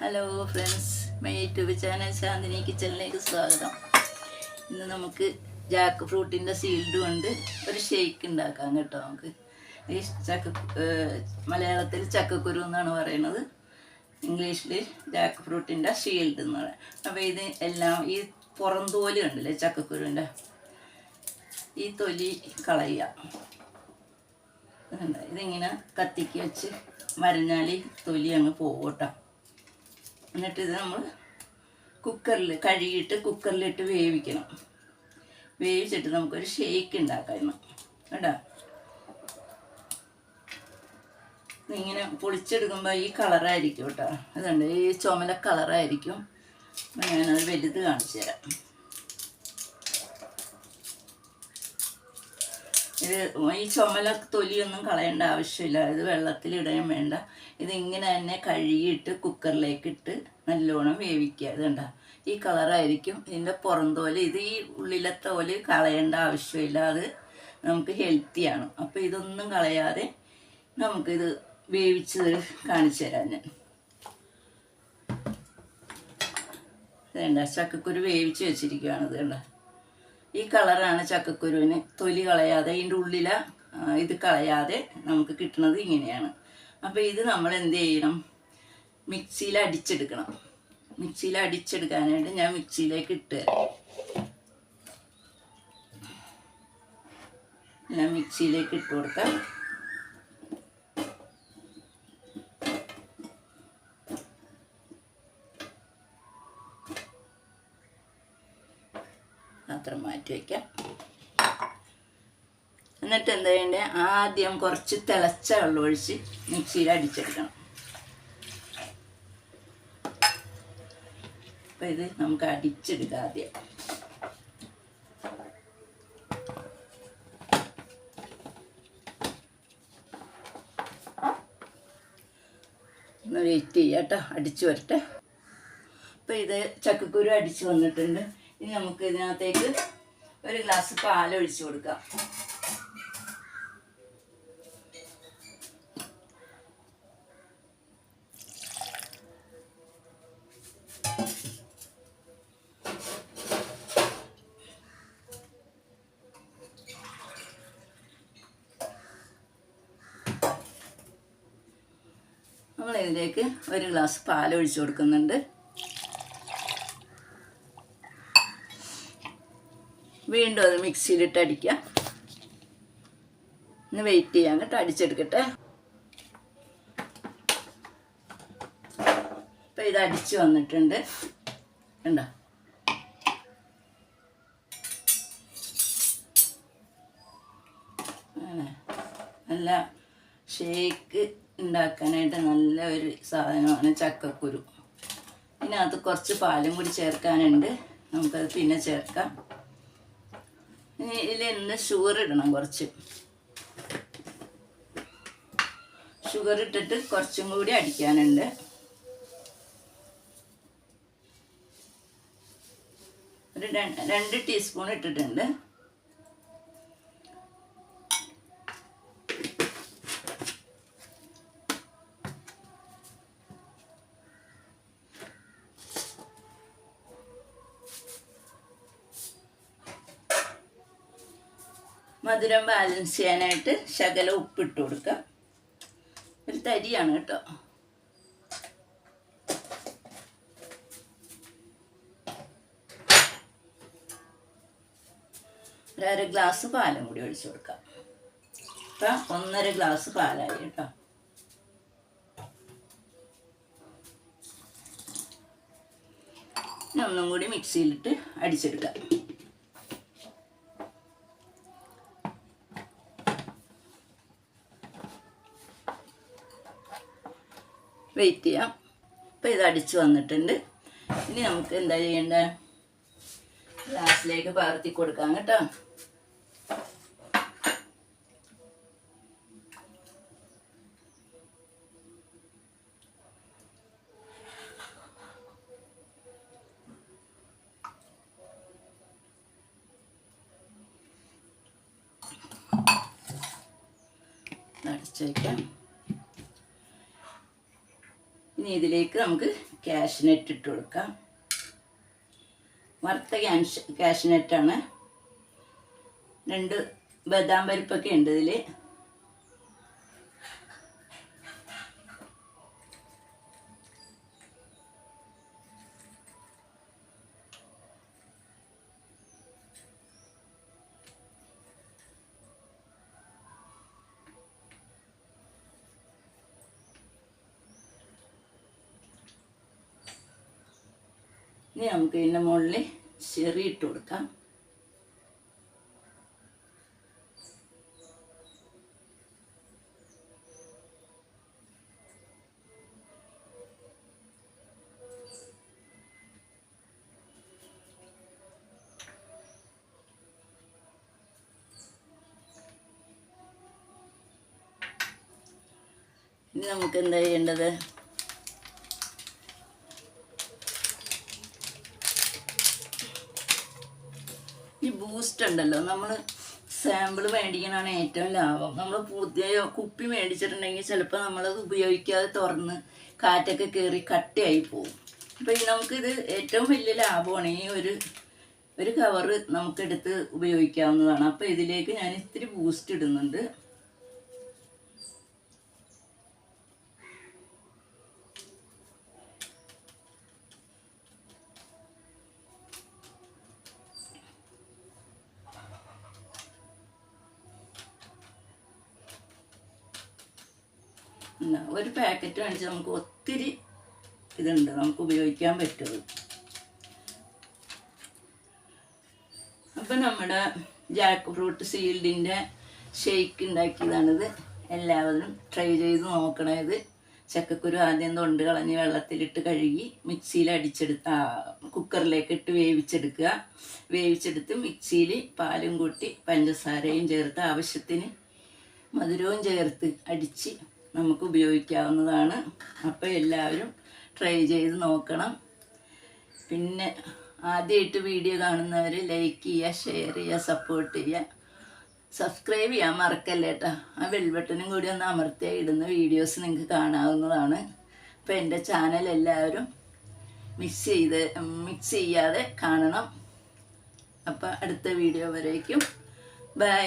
Hello friends, my YouTube channel Shanthini കിച്ചണിലേക്ക് സ്വാഗതം. ഇന്ന് നമുക്ക് ജാക്ക് ഫ്രൂട്ടിൻ്റെ സീൽഡ് കൊണ്ട് ഒരു ഷേക്ക് ഉണ്ടാക്കാം കേട്ടോ. നമുക്ക് ഈ മലയാളത്തിൽ ചക്കക്കുരു എന്നാണ് പറയുന്നത്, ഇംഗ്ലീഷിൽ ജാക്ക് ഫ്രൂട്ടിൻ്റെ ഷീൽഡ് എന്ന് പറയാം. അപ്പോൾ ഇത് എല്ലാം ഈ പുറം തോല് കണ്ടില്ലേ ചക്കക്കുരുവിൻ്റെ, ഈ തൊലി കളയുക. ഇതിങ്ങനെ കത്തിക്ക് വെച്ച് മരഞ്ഞാൽ തൊലി അങ്ങ് പോകട്ടോ. എന്നിട്ട് ഇത് നമ്മൾ കുക്കറിൽ കഴുകിയിട്ട് കുക്കറിലിട്ട് വേവിക്കണം. വേവിച്ചിട്ട് നമുക്കൊരു ഷേക്ക് ഉണ്ടാക്കാം കേട്ടോ. ഇങ്ങനെ പൊളിച്ചെടുക്കുമ്പോൾ ഈ കളറായിരിക്കും കേട്ടോ. അതുണ്ട്, ഈ ചുമല കളറായിരിക്കും. ഞാനത് വലുത് കാണിച്ചു തരാം. ഇത് ഈ ചുമല തൊലിയൊന്നും കളയേണ്ട ആവശ്യമില്ല. ഇത് വെള്ളത്തിലിടാൻ വേണ്ട. ഇതിങ്ങനെ തന്നെ കഴുകിയിട്ട് കുക്കറിലേക്ക് ഇട്ട് നല്ലോണം വേവിക്കുക. ഇതുണ്ട, ഈ കളറായിരിക്കും ഇതിൻ്റെ പുറം തോല്. ഇത് ഈ ഉള്ളിലെ തോല് കളയേണ്ട ആവശ്യമില്ല. അത് നമുക്ക് ഹെൽത്തിയാണ്. അപ്പോൾ ഇതൊന്നും കളയാതെ നമുക്കിത് വേവിച്ചത് കാണിച്ചു തരാം ഞാൻ. ഇതുണ്ട, ചക്കക്കുരു വേവിച്ച് വെച്ചിരിക്കുകയാണ്. ഇതുണ്ട, ഈ കളറാണ് ചക്കക്കുരുവിന്. തൊലി കളയാതെ ഇതിൻ്റെ ഉള്ളിലെ ഇത് കളയാതെ നമുക്ക് കിട്ടുന്നത് ഇങ്ങനെയാണ്. അപ്പോൾ ഇത് നമ്മൾ എന്ത് ചെയ്യണം, മിക്സിയിൽ അടിച്ചെടുക്കണം. മിക്സിയിൽ അടിച്ചെടുക്കാനായിട്ട് ഞാൻ മിക്സിയിലേക്ക് ഇട്ട് തരാം. ഞാൻ മിക്സിയിലേക്ക് ഇട്ട് കൊടുക്കാം. മാത്രം മാറ്റി വയ്ക്കാം. എന്നിട്ട് എന്താ വേണ്ടത്, ആദ്യം കുറച്ച് തിളച്ച വെള്ളം ഒഴിച്ച് മിക്സിയിൽ അടിച്ചെടുക്കണം. അപ്പം ഇത് നമുക്ക് അടിച്ചെടുക്കാം. ആദ്യം ഒന്ന് വെയിറ്റ് ചെയ്യാം കേട്ടോ, അടിച്ചു വരട്ടെ. അപ്പം ഇത് ചക്കക്കുരു അടിച്ച് വന്നിട്ടുണ്ട്. ഇനി നമുക്ക് ഇതിനകത്തേക്ക് ഒരു ഗ്ലാസ് പാലൊഴിച്ച് കൊടുക്കാം. നമ്മളിതിലേക്ക് ഒരു ഗ്ലാസ് പാലൊഴിച്ച് കൊടുക്കുന്നുണ്ട്. വീണ്ടും അത് മിക്സിയിലിട്ട് അടിക്കാം. ഒന്ന് വെയിറ്റ് ചെയ്യാം കേട്ടോ, അടിച്ചെടുക്കട്ടെ. ഇപ്പം ഇത് അടിച്ച് വന്നിട്ടുണ്ട് കണ്ടോ. നല്ല ഷേക്ക് ഉണ്ടാക്കാനായിട്ട് നല്ല ഒരു സാധനമാണ് ചക്കക്കുരു. ഇതിനകത്ത് കുറച്ച് പാലും കൂടി ചേർക്കാനുണ്ട്, നമുക്കത് പിന്നെ ചേർക്കാം. ഇതിൽ ഷുഗർ ഇടണം. കുറച്ച് ഷുഗർ ഇട്ടിട്ട് കുറച്ചും കൂടി അടിക്കാനുണ്ട്. ഒരു 2 ടീസ്പൂൺ ഇട്ടിട്ടുണ്ട്. മധുരം ബാലൻസ് ചെയ്യാനായിട്ട് ശകലം ഉപ്പിട്ട് കൊടുക്കാം. ഒരു തരിയാണ് കേട്ടോ. ഒരു 1/2 ഗ്ലാസ് പാലും കൂടി ഒഴിച്ചു കൊടുക്കാം. ഇപ്പം 1.5 ഗ്ലാസ് പാലായി കേട്ടോ. ഒന്നും കൂടി മിക്സിയിലിട്ട് അടിച്ചെടുക്കാം. വെയിറ്റ് ചെയ്യാം. ഇപ്പം ഇത് അടിച്ച് വന്നിട്ടുണ്ട്. ഇനി നമുക്ക് എന്താ ചെയ്യേണ്ടത്, ഗ്ലാസ്സിലേക്ക് പകർത്തി കൊടുക്കാം കേട്ടോ. അടിച്ച് വയ്ക്കാം. ഇനി ഇതിലേക്ക് നമുക്ക് കാഷ്നട്ട് ഇട്ട് കൊടുക്കാം. വറുത്ത കാഷ്നട്ടാണ്. 2 ബദാം പരിപ്പൊക്കെ ഉണ്ട് ഇതിൽ. ഇനി നമുക്ക് ഇതിൻ്റെ മുകളിൽ ചെറി ഇട്ട് കൊടുക്കാം. ഇനി നമുക്ക് എന്താ ചെയ്യേണ്ടത്? ഈ ബൂസ്റ്റ് ഉണ്ടല്ലോ, നമ്മൾ സാമ്പിൾ മേടിക്കാനാണ് ഏറ്റവും ലാഭം. നമ്മൾ പുതിയ കുപ്പി മേടിച്ചിട്ടുണ്ടെങ്കിൽ ചിലപ്പോൾ നമ്മളത് ഉപയോഗിക്കാതെ തുറന്ന് കാറ്റൊക്കെ കയറി കട്ടയായി പോകും. അപ്പോൾ നമുക്കിത് ഏറ്റവും വലിയ ലാഭമാണ്. ഈ ഒരു കവറ് നമുക്കെടുത്ത് ഉപയോഗിക്കാവുന്നതാണ്. അപ്പോൾ ഇതിലേക്ക് ഞാൻ ഇത്തിരി ബൂസ്റ്റ് ഇടുന്നുണ്ട്. ഒരു പാക്കറ്റ് മേടിച്ച് നമുക്ക് ഒത്തിരി ഇതുണ്ട്, നമുക്ക് ഉപയോഗിക്കാൻ പറ്റുള്ളൂ. അപ്പം നമ്മുടെ ജാക്ക് ഫ്രൂട്ട് സീൽഡിൻ്റെ ഷെയ്ക്ക് ഉണ്ടാക്കിയതാണിത്. എല്ലാവരും ട്രൈ ചെയ്ത് നോക്കണം. ഇത് ചക്കക്കുരു ആദ്യം തൊണ്ട് കളഞ്ഞ് വെള്ളത്തിലിട്ട് കഴുകി മിക്സിയിൽ കുക്കറിലേക്ക് ഇട്ട് വേവിച്ചെടുത്ത് മിക്സിയിൽ പാലും കൂട്ടി പഞ്ചസാരയും ചേർത്ത് ആവശ്യത്തിന് മധുരവും ചേർത്ത് അടിച്ച് നമുക്ക് ഉപയോഗിക്കാവുന്നതാണ്. അപ്പോൾ എല്ലാവരും ട്രൈ ചെയ്ത് നോക്കണം. പിന്നെ ആദ്യമായിട്ട് വീഡിയോ കാണുന്നവർ ലൈക്ക് ചെയ്യുക, ഷെയർ ചെയ്യുക, സപ്പോർട്ട് ചെയ്യുക, സബ്സ്ക്രൈബ് ചെയ്യാൻ മറക്കല്ലേ കേട്ടോ. ആ ബെൽ ബട്ടണും കൂടി ഒന്ന് അമർത്തിയാൽ ഇടുന്ന വീഡിയോസ് നിങ്ങൾക്ക് കാണാവുന്നതാണ്. അപ്പോൾ എൻ്റെ ചാനൽ എല്ലാവരും മിക്സ് ചെയ്യാതെ കാണണം. അപ്പോൾ അടുത്ത വീഡിയോ വരേക്കും ബൈ.